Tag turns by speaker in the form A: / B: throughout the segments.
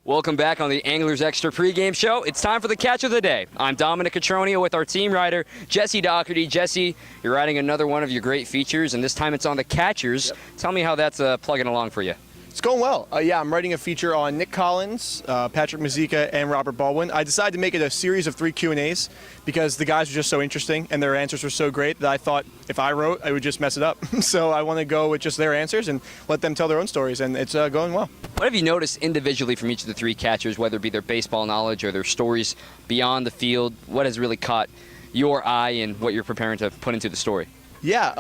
A: Welcome back on the Anglers Extra pregame show. It's time for the catch of the day. I'm Dominic Catronio with our team writer, Jesse Dougherty. Jesse, you're writing another one of your great features, and this time it's on the catchers. Yep. Tell me how that's plugging along for you.
B: It's going well. Yeah, I'm writing a feature on Nick Collins, Patrick Mazeika, and Robert Baldwin. I decided to make it a series of 3 Q&As because the guys were just so interesting and their answers were so great that I thought if I wrote, I would just mess it up. So I want to go with just their answers and let them tell their own stories, and it's going well.
A: What have you noticed individually from each of the 3 catchers, whether it be their baseball knowledge or their stories beyond the field? What has really caught your eye and what you're preparing to put into the story?
B: Yeah,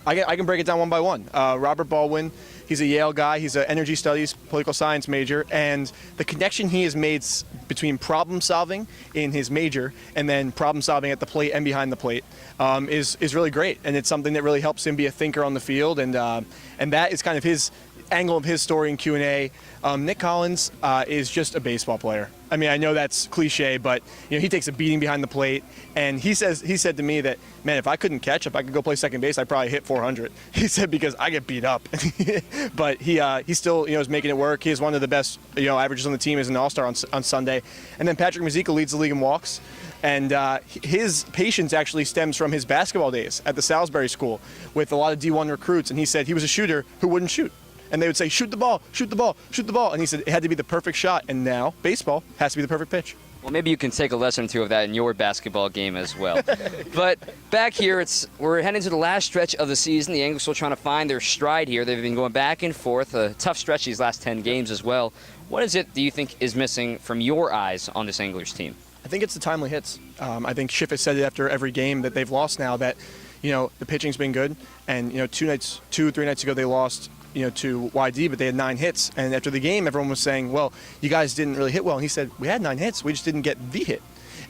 B: I can break it down one by one. Robert Baldwin, he's a Yale guy. He's an energy studies, political science major, and the connection he has made between problem solving in his major and then problem solving at the plate and behind the plate is really great, and it's something that really helps him be a thinker on the field, and that is kind of his angle of his story in Q&A. Nick Collins is just a baseball player. I mean, I know that's cliche, but he takes a beating behind the plate, and he said to me that, man, if I couldn't catch, if I could go play second base, I'd probably hit 400. He said because I get beat up, but he still is making it work. He has one of the best averages on the team as an all-star on Sunday, and then Patrick Mazeika leads the league in walks. And his patience actually stems from his basketball days at the Salisbury School with a lot of D1 recruits, and he said he was a shooter who wouldn't shoot. And they would say, shoot the ball, shoot the ball, shoot the ball. And he said it had to be the perfect shot. And now baseball has to be the perfect pitch.
A: Well, maybe you can take a lesson or two of that in your basketball game as well. But back here, we're heading to the last stretch of the season. The Anglers still trying to find their stride here. They've been going back and forth. A tough stretch these last 10 games as well. What is it do you think is missing from your eyes on this Anglers team?
B: I think it's the timely hits. I think Schiff has said it after every game that they've lost now that, the pitching's been good. And, 2 or 3 nights ago they lost to YD, but they had 9 hits. And after the game, everyone was saying, well, you guys didn't really hit well. And he said, we had 9 hits. We just didn't get the hit.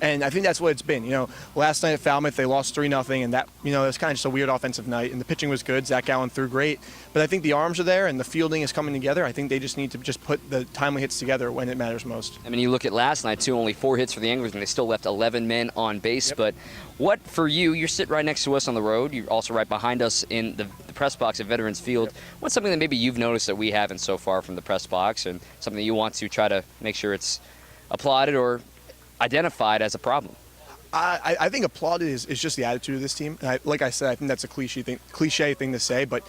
B: And I think that's what it's been. Last night at Falmouth, they lost 3-0, and that, it was kind of just a weird offensive night. And the pitching was good. Zach Allen threw great. But I think the arms are there, and the fielding is coming together. I think they just need to just put the timely hits together when it matters most.
A: I mean, you look at last night, too, only 4 hits for the Anglers, and they still left 11 men on base. Yep. But what, for you, you're sitting right next to us on the road. You're also right behind us in the press box at Veterans Field. Yep. What's something that maybe you've noticed that we haven't so far from the press box, and something that you want to try to make sure it's applauded or identified as a problem?
B: I think applauded is just the attitude of this team. And like I said, I think that's a cliche thing to say, but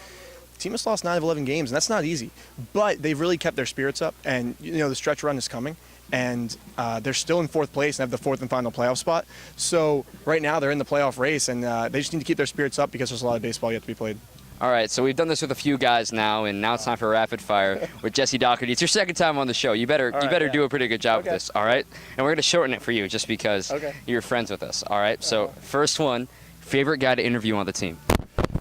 B: the team has lost 9 of 11 games, and that's not easy. But they've really kept their spirits up, and the stretch run is coming, and they're still in 4th place and have the 4th and final playoff spot. So right now they're in the playoff race, and they just need to keep their spirits up because there's a lot of baseball yet to be played.
A: All right, so we've done this with a few guys now, and now it's time for rapid fire with Jesse Dougherty. It's your 2nd time on the show. You better do a pretty good job with this, all right? And we're going to shorten it for you just because you're friends with us, all right? So first one, favorite guy to interview on the team?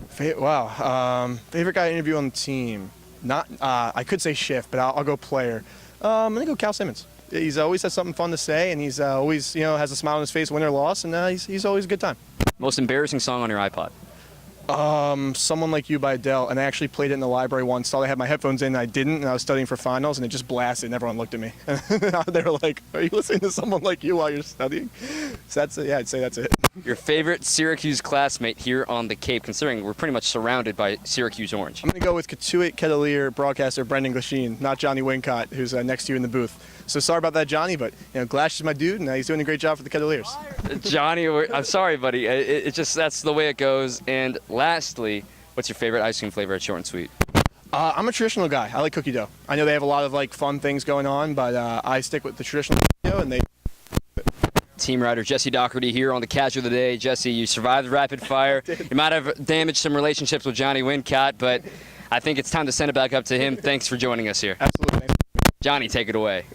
B: Favorite guy to interview on the team? I could say Schiff, but I'll go player. I'm going to go Cal Simmons. He's always has something fun to say, and he's always has a smile on his face, win or loss, and he's always a good time.
A: Most embarrassing song on your iPod?
B: Someone Like You by Adele, and I actually played it in the library once. Thought I had my headphones in, and I didn't, and I was studying for finals, and it just blasted, and everyone looked at me. They were like, are you listening to Someone Like You while you're studying? So that's it. Yeah, I'd say that's it.
A: Your favorite Syracuse classmate here on the Cape, considering we're pretty much surrounded by Syracuse Orange?
B: I'm going to go with Cotuit Kettleer broadcaster Brendan Glasheen, not Johnny Wincott, who's next to you in the booth. So sorry about that, Johnny, but Glash is my dude, and he's doing a great job for the Kettleers.
A: Johnny, I'm sorry, buddy. It's just that's the way it goes. And lastly, what's your favorite ice cream flavor at Short and Sweet?
B: I'm a traditional guy. I like cookie dough. I know they have a lot of fun things going on, but I stick with the traditional cookie dough, and they.
A: Team writer Jesse Dougherty here on the catch of the day. Jesse, you survived rapid fire. You might have damaged some relationships with Johnny Wincott, but I think it's time to send it back up to him. Thanks for joining us here.
B: Absolutely.
A: Johnny, take it away.